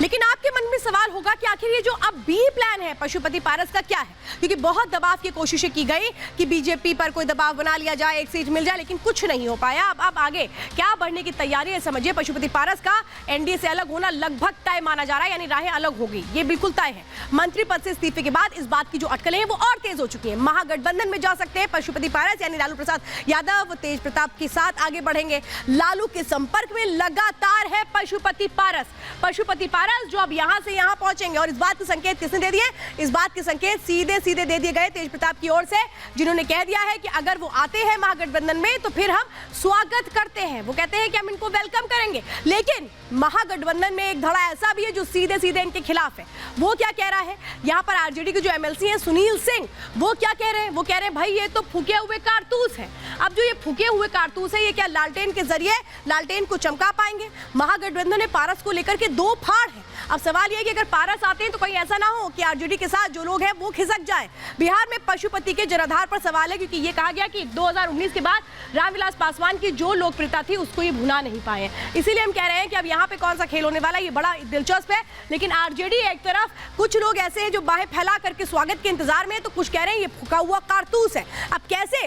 लेकिन आपके मन में सवाल होगा कि आखिर ये जो अब बी प्लान है पशुपति पारस का क्या है, क्योंकि बहुत दबाव की कोशिशें की गई कि बीजेपी पर कोई दबाव बना लिया जाए, एक सीट मिल जाए, लेकिन कुछ नहीं हो पाया। अब आगे क्या बढ़ने की तैयारी है समझिए। पशुपति पारस का एनडीए से अलग होना लगभग तय माना जा रहा है, यानी राहें अलग हो गई, ये बिल्कुल तय है। मंत्री पद से इस्तीफे के बाद इस बात की जो अटकलें हैं वो और तेज हो चुकी है। महागठबंधन में जा सकते हैं पशुपति पारस, यानी लालू प्रसाद यादव तेज प्रताप के साथ आगे बढ़ेंगे। लालू के संपर्क में लगातार है पशुपति पारस। पशुपति पारस जो अब यहां से यहां पहुंचेंगे, और इस बात के संकेत किसने दे दिए? इस बात के संकेत सीधे सीधे दे दिए गए तेज प्रताप की ओर से, जिन्होंने कह दिया है कि अगर वो आते हैं महागठबंधन में तो फिर हम स्वागत करते हैं। वो कहते हैं कि हम इनको वेलकम करेंगे। लेकिन महागठबंधन में एक धड़ा ऐसा भी है जो सीधे सीधे इनके खिलाफ है। वो क्या कह रहा है? यहाँ पर आरजेडी के जो एमएलसी हैं सुनील सिंह, वो क्या कह रहे हैं? वो कह रहे हैं भाई ये तो फूके हुए कारतूस है। अब जो ये फूके हुए कारतूस है, ये क्या लालटेन के जरिए लालटेन को चमका पाएंगे? महागठबंधन ने पारस को लेकर के दो फाड़ है। अब सवाल यह है कि अगर पारस आते हैं तो कहीं ऐसा ना हो कि आरजेडी के साथ जो लोग हैं वो खिसक जाए। बिहार में पशुपति के जनाधार पर सवाल है, क्योंकि ये कहा गया कि 2019 के बाद रामविलास पासवान की जो लोकप्रियता थी उसको ये भुला नहीं पाए। इसीलिए हम कह रहे हैं कि अब यहाँ पे कौन सा खेल होने वाला है, ये बड़ा दिलचस्प है। लेकिन आरजेडी एक तरफ, कुछ लोग ऐसे हैं जो बाहें फैला करके स्वागत के इंतजार में है, तो कुछ कह रहे हैं ये फूका हुआ कारतूस है। अब कैसे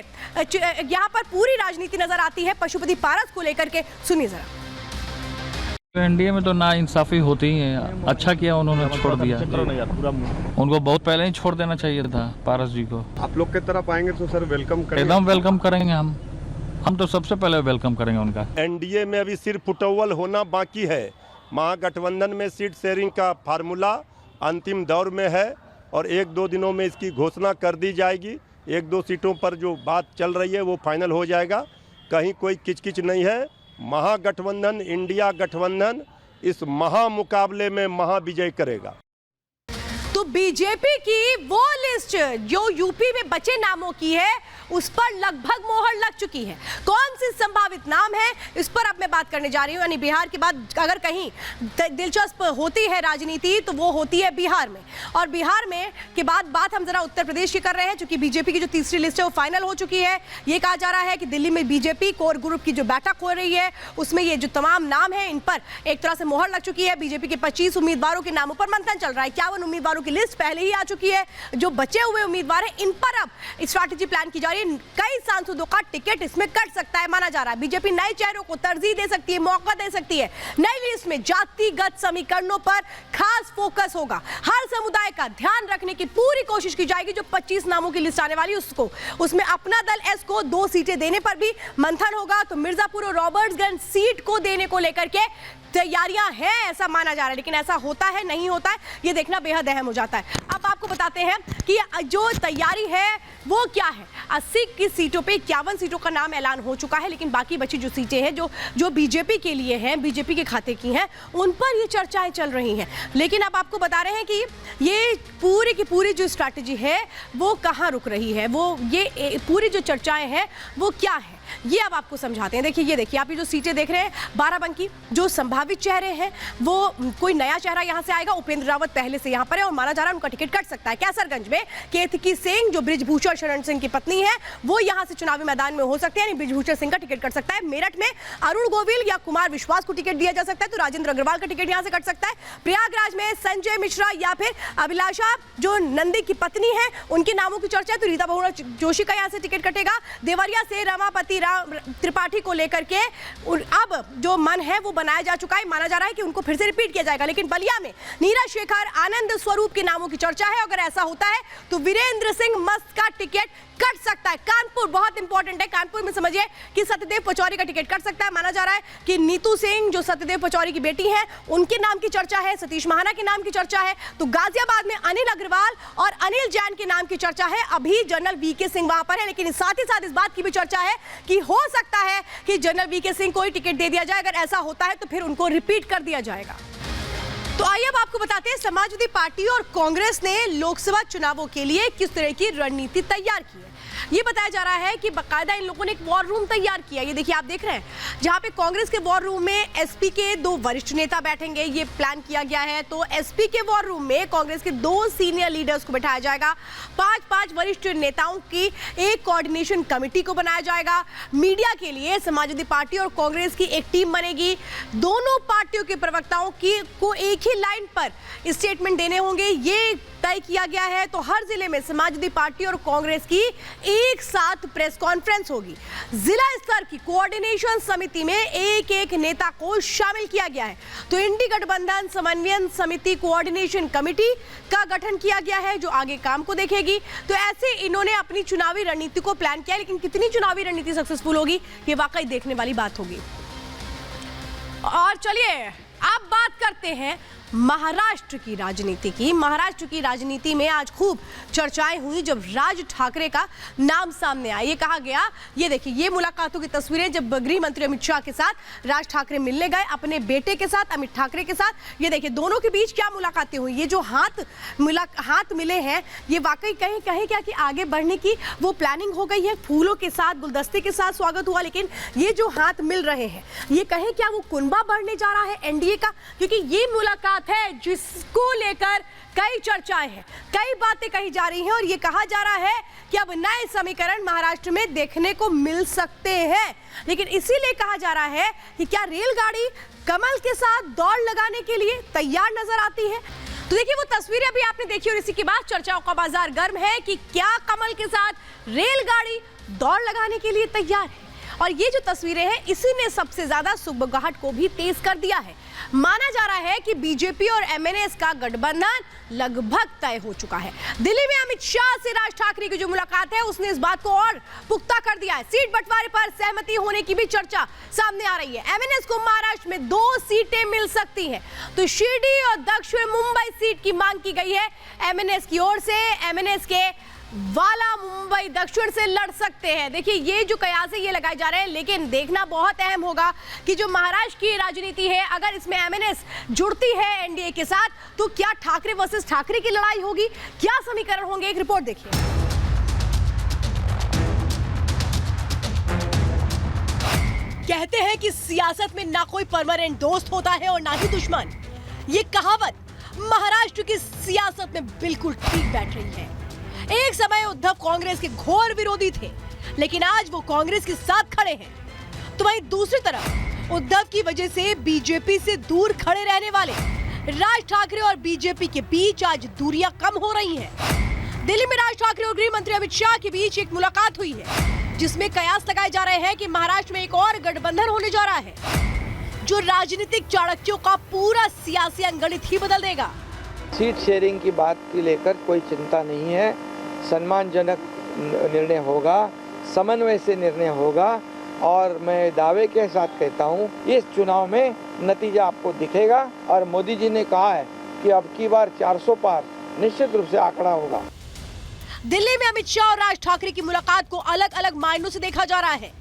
यहाँ पर पूरी राजनीति नजर आती है पशुपति पारस को लेकर के, सुनिए जरा। एनडीए में तो ना इंसाफी होती ही है। अच्छा किया उन्होंने छोड़ दिया, उनको बहुत पहले ही छोड़ देना चाहिए था पारस जी को। आप लोग की तरफ आएंगे तो सर वेलकम करेंगे? एकदम वेलकम करेंगे हम तो सबसे पहले वेलकम करेंगे उनका। एनडीए में अभी सिर्फ फुटअव्वल होना बाकी है। महागठबंधन में सीट शेयरिंग का फार्मूला अंतिम दौर में है और 1-2 दिनों में इसकी घोषणा कर दी जाएगी। 1-2 सीटों पर जो बात चल रही है वो फाइनल हो जाएगा, कहीं कोई किचकिच नहीं है। महागठबंधन, इंडिया गठबंधन इस महामुकाबले में महाविजय करेगा। तो बीजेपी की वो लिस्ट जो यूपी में बचे नामों की है उस पर लगभग मोहर लग चुकी है। कौन सी संभावित नाम है इस पर अब मैं बात करने जा रही हूं। यानी बिहार के बाद अगर कहीं दिलचस्प होती है राजनीति तो वो होती है बिहार में, और बिहार में के बाद बात हम जरा उत्तर प्रदेश की कर रहे हैं, क्योंकि बीजेपी की जो तीसरी लिस्ट है वो फाइनल हो चुकी है। ये कहा जा रहा है कि दिल्ली में बीजेपी कोर ग्रुप की जो बैठक हो रही है उसमें ये जो तमाम नाम है इन पर एक तरह से मोहर लग चुकी है। बीजेपी के 25 उम्मीदवारों के नामों पर मंथन चल रहा है। 51 उम्मीदवारों की लिस्ट पहले ही आ चुकी है। जो बचे हुए उम्मीदवार हैं इन पर अब स्ट्रैटेजी प्लान की जा रही है। कई सांसदों का टिकट इसमें कट सकता है माना जा रहा है। बीजेपी नए चेहरों को तरजीह दे सकती है, मौका दे सकती है। नई लिस्ट में जातिगत समीकरणों पर खास फोकस होगा। हर समुदाय का ध्यान रखने की पूरी कोशिश की जाएगी। जो 25 नामों की लिस्ट आने वाली है उसमें अपना दल एस को 2 सीटें देने पर भी मंथन होगा। तो मिर्जापुर और रॉबर्ट्सगंज सीट को देने को लेकर के तैयारियां हैं ऐसा माना जा रहा है, लेकिन ऐसा होता है नहीं होता है ये देखना बेहद अहम हो जाता है। अब आपको बताते हैं कि जो तैयारी है वो क्या है। 80 की सीटों पे 51 सीटों का नाम ऐलान हो चुका है, लेकिन बाकी बची जो सीटें हैं जो बीजेपी के लिए हैं, बीजेपी के खाते की हैं, उन पर ये चर्चाएं चल रही हैं। लेकिन अब आपको बता रहे हैं कि ये पूरी की पूरी जो स्ट्रैटेजी है वो कहाँ रुक रही है, वो ये पूरी जो चर्चाएं हैं वो क्या है, ये अब आपको समझाते हैं। देखिए ये देखिए आप ये जो सीटें देख रहे हैं बाराबंकी, जो संभावित चेहरे हैं वो कोई नया चेहरा यहां से आएगा। उपेंद्र रावत पहले से यहां पर है और माना जा रहा है उनका टिकट कट सकता है। कैसरगंज में केतकी सिंह जो बृजभूषण शरण सिंह की पत्नी है वो यहां से चुनावी मैदान में हो सकते हैं, यानी बृजभूषण सिंह का टिकट कट सकता है। मेरठ में अरुण गोविल या कुमार विश्वास को टिकट दिया जा सकता है, तो राजेंद्र अग्रवाल का टिकट यहां से कट सकता है। प्रयागराज में संजय मिश्रा या फिर अभिलाषा जो नंदी की पत्नी है उनके नामों की चर्चा है, तो रीता बहुगुणा जोशी का यहां से टिकट कटेगा। देवरिया से रमापति त्रिपाठी को लेकर के अब जो मन है वो बनाया जा चुका है, माना जा रहा है कि उनको फिर से रिपीट किया जाएगा। लेकिन बलिया में नीरज शेखर, आनंद स्वरूप के नामों की चर्चा है। अगर ऐसा होता है तो वीरेंद्र सिंह मस्त का टिकट कट सकता है। कानपुर बहुत इंपॉर्टेंट है, कानपुर में समझिए कि सत्यदेव पचौरी का टिकट कट सकता है। माना जा रहा है कि नीतू सिंह जो सत्यदेव पचौरी की बेटी है उनके नाम की चर्चा है, सतीश महाना के नाम की चर्चा है। तो गाजियाबाद में अनिल अग्रवाल और अनिल जैन के नाम की चर्चा है। अभी जनरल वीके सिंह वहां पर है, लेकिन साथ ही साथ इस बात की भी चर्चा है कि हो सकता है कि जनरल वीके सिंह को ही टिकट दे दिया जाए। अगर ऐसा होता है तो फिर उनको रिपीट कर दिया जाएगा। तो आइए अब आपको बताते हैं समाजवादी पार्टी और कांग्रेस ने लोकसभा चुनावों के लिए किस तरह की रणनीति तैयार की है। ये बताया जा रहा है कि बाकायदा इन लोगों ने एक वॉर रूम तैयार किया। ये देखिए, आप देख रहे हैं, जहां पे कांग्रेस के वॉर रूम में एसपी के 2 वरिष्ठ नेता बैठेंगे, ये प्लान किया गया है। तो एसपी के वॉर रूम में कांग्रेस के 2 सीनियर लीडर्स को बैठाया जाएगा, 5-5 वरिष्ठ नेताओं की एक कोऑर्डिनेशन कमेटी को बनाया जाएगा। मीडिया के लिए समाजवादी पार्टी और कांग्रेस की एक टीम बनेगी। दोनों पार्टियों के प्रवक्ताओं को एक ही लाइन पर स्टेटमेंट देने होंगे, ये तय किया गया है। तो हर जिले में समाजवादी पार्टी और कांग्रेस की एक साथ प्रेस कॉन्फ्रेंस होगी। जिला स्तर की कोऑर्डिनेशन समिति में एक नेता को शामिल किया गया है। तो इंडी गठबंधन समन्वयन समिति कोऑर्डिनेशन कमेटी का गठन किया गया है, जो आगे काम को देखेगी। तो ऐसे इन्होंने अपनी चुनावी रणनीति को प्लान किया, लेकिन कितनी चुनावी रणनीति सक्सेसफुल होगी, ये वाकई देखने वाली बात होगी। और चलिए अब बात करते हैं महाराष्ट्र की राजनीति की। महाराष्ट्र की राजनीति में आज खूब चर्चाएं हुई जब राज ठाकरे का नाम सामने आया। ये कहा गया, ये देखिए, ये मुलाकातों की तस्वीरें जब गृह मंत्री अमित शाह के साथ राज ठाकरे मिलने गए अपने बेटे के साथ, अमित ठाकरे के साथ। ये देखिए, दोनों के बीच क्या मुलाकातें हुई। ये जो हाथ मिले हैं, ये वाकई कहीं क्या कि आगे बढ़ने की वो प्लानिंग हो गई है। फूलों के साथ, गुलदस्ते के साथ स्वागत हुआ, लेकिन ये जो हाथ मिल रहे हैं, ये कहीं क्या वो कुनबा बढ़ने जा रहा है एनडीए का, क्योंकि ये मुलाकात है जिसको लेकर कई चर्चाएं हैं, कई बातें कही जा रही हैं। और ये कहा जा रहा है कि अब नए समीकरण महाराष्ट्र में देखने को मिल सकते हैं। लेकिन इसीलिए कहा जा रहा है कि क्या रेलगाड़ी कमल के साथ दौड़ लगाने के लिए तैयार नजर आती है। तो देखिए, वो तस्वीरें अभी आपने देखी और इसी के बाद चर्चाओं का बाजार गर्म है कि क्या कमल के साथ रेलगाड़ी दौड़ लगाने के लिए तैयार है। और ये जो तस्वीरें हैं, इसी ने सबसे ज्यादा सुगबुगाहट को भी तेज कर दिया है। माना जा रहा है कि बीजेपी और एमएनएस का गठबंधन लगभग तय हो चुका है। दिल्ली में अमित शाह से राज ठाकरे की जो मुलाकात है, उसने इस बात को और पुख्ता कर दिया है। सीट बंटवारे पर सहमति होने की भी चर्चा सामने आ रही है। एमएनएस को महाराष्ट्र में 2 सीटें मिल सकती हैं। तो शिरडी और दक्षिण मुंबई सीट की मांग की गई है एमएनएस की ओर से। एमएनएस के वाला मुंबई दक्षिण से लड़ सकते हैं। देखिए, ये जो कयास है ये लगाए जा रहे हैं, लेकिन देखना बहुत अहम होगा कि जो महाराष्ट्र की राजनीति है, अगर इसमें एमएनएस जुड़ती है एनडीए के साथ, तो क्या ठाकरे वर्सेस ठाकरे की लड़ाई होगी, क्या समीकरण होंगे। एक रिपोर्ट देखिए। कहते हैं कि सियासत में ना कोई परमानेंट दोस्त होता है और ना ही दुश्मन। ये कहावत महाराष्ट्र की सियासत में बिल्कुल ठीक बैठ रही है। एक समय उद्धव कांग्रेस के घोर विरोधी थे, लेकिन आज वो कांग्रेस के साथ खड़े हैं। तो वहीं दूसरी तरफ उद्धव की वजह से बीजेपी से दूर खड़े रहने वाले राज ठाकरे और बीजेपी के बीच आज दूरियां कम हो रही हैं। दिल्ली में राज ठाकरे और गृह मंत्री अमित शाह के बीच एक मुलाकात हुई है, जिसमें कयास लगाए जा रहे हैं कि महाराष्ट्र में एक और गठबंधन होने जा रहा है, जो राजनीतिक चाणक्यों का पूरा सियासी अंगणित ही बदल देगा। सीट शेयरिंग की बात की लेकर कोई चिंता नहीं है। सम्मानजनक निर्णय होगा, समन्वय से निर्णय होगा, और मैं दावे के साथ कहता हूं, इस चुनाव में नतीजा आपको दिखेगा। और मोदी जी ने कहा है कि अब की बार 400 पार निश्चित रूप से आंकड़ा होगा। दिल्ली में अमित शाह और राज ठाकरे की मुलाकात को अलग अलग मायनों से देखा जा रहा है।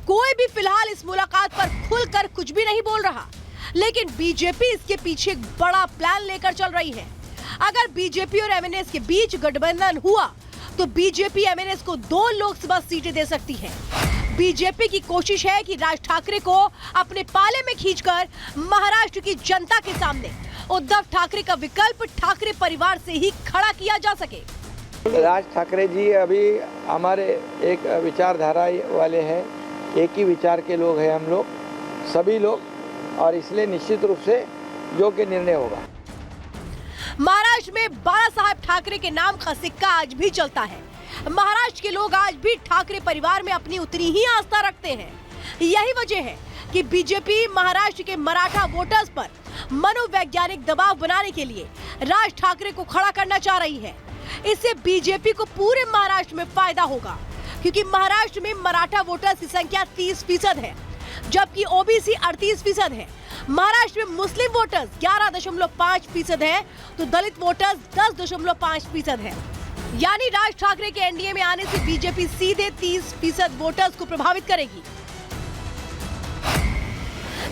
कोई भी फिलहाल इस मुलाकात पर खुलकर कुछ भी नहीं बोल रहा, लेकिन बीजेपी इसके पीछे एक बड़ा प्लान लेकर चल रही है। अगर बीजेपी और एमएनएस के बीच गठबंधन हुआ, तो बीजेपी एमएनएस को 2 लोकसभा सीटें दे सकती है। बीजेपी की कोशिश है कि राज ठाकरे को अपने पाले में खींचकर महाराष्ट्र की जनता के सामने उद्धव ठाकरे का विकल्प ठाकरे परिवार से ही खड़ा किया जा सके। राज ठाकरे जी अभी हमारे एक विचारधारा वाले हैं, एक ही विचार के लोग हैं हम लोग, सभी लोग, और इसलिए निश्चित रूप से योग्य निर्णय होगा। महाराष्ट्र में बाला साहब ठाकरे के नाम का सिक्का आज भी चलता है। महाराष्ट्र के लोग आज भी ठाकरे परिवार में अपनी उतनी ही आस्था रखते हैं। यही वजह है कि बीजेपी महाराष्ट्र के मराठा वोटर्स पर मनोवैज्ञानिक दबाव बनाने के लिए राज ठाकरे को खड़ा करना चाह रही है। इससे बीजेपी को पूरे महाराष्ट्र में फायदा होगा, क्योंकि महाराष्ट्र में मराठा वोटर्स की संख्या 30% है, जबकि ओबीसी 38% है। महाराष्ट्र में मुस्लिम वोटर्स 11.5% है, तो दलित वोटर्स 10.5% है। यानी राज ठाकरे के एनडीए में आने से बीजेपी सीधे 30% वोटर्स को प्रभावित करेगी।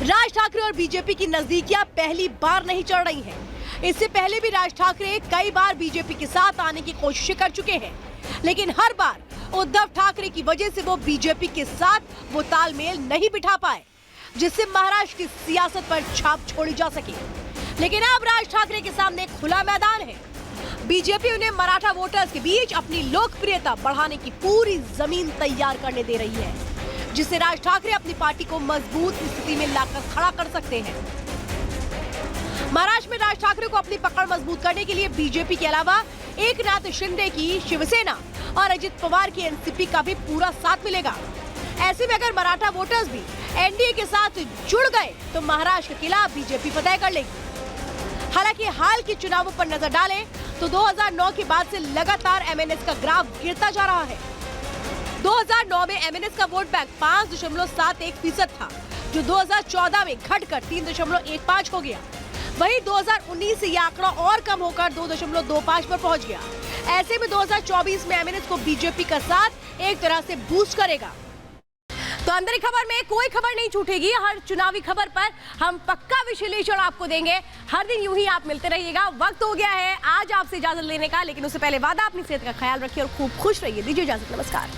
राज ठाकरे और बीजेपी की नजदीकियां पहली बार नहीं चढ़ रही हैं। इससे पहले भी राज ठाकरे कई बार बीजेपी के साथ आने की कोशिशें कर चुके हैं, लेकिन हर बार उद्धव ठाकरे की वजह से वो बीजेपी के साथ वो तालमेल नहीं बिठा पाए, जिससे महाराष्ट्र की सियासत पर छाप छोड़ी जा सके। लेकिन अब राज ठाकरे के सामने खुला मैदान है। बीजेपी उन्हें मराठा वोटर्स के बीच अपनी लोकप्रियता बढ़ाने की पूरी जमीन तैयार करने दे रही है, जिससे राज ठाकरे अपनी पार्टी को मजबूत स्थिति में लाकर खड़ा कर सकते हैं। महाराष्ट्र में राज ठाकरे को अपनी पकड़ मजबूत करने के लिए बीजेपी के अलावा एकनाथ शिंदे की शिवसेना और अजित पवार की एनसीपी का भी पूरा साथ मिलेगा। ऐसे में अगर मराठा वोटर्स भी एनडीए के साथ जुड़ गए तो महाराष्ट्र का किला बीजेपी फतह कर लेगी। हालांकि हाल के चुनावों पर नजर डालें तो 2009 के बाद से लगातार एमएनएस का ग्राफ गिरता जा रहा है। 2009 में एमएनएस का वोट बैंक 5.71% था, जो 2014 में घटकर 3.15 हो गया। वहीं 2019 से यह आंकड़ा और कम होकर 2.25 पर पहुंच गया। ऐसे में 2024 में एमएनएस को बीजेपी का साथ एक तरह से बूस्ट करेगा। तो अंदर खबर में कोई खबर नहीं छूटेगी। हर चुनावी खबर पर हम पक्का विश्लेषण आपको देंगे। हर दिन यूं ही आप मिलते रहिएगा। वक्त हो गया है आज आपसे इजाजत लेने का, लेकिन उससे पहले वादा, अपनी सेहत का ख्याल रखिए और खूब खुश रहिए। दीजिए इजाजत, नमस्कार।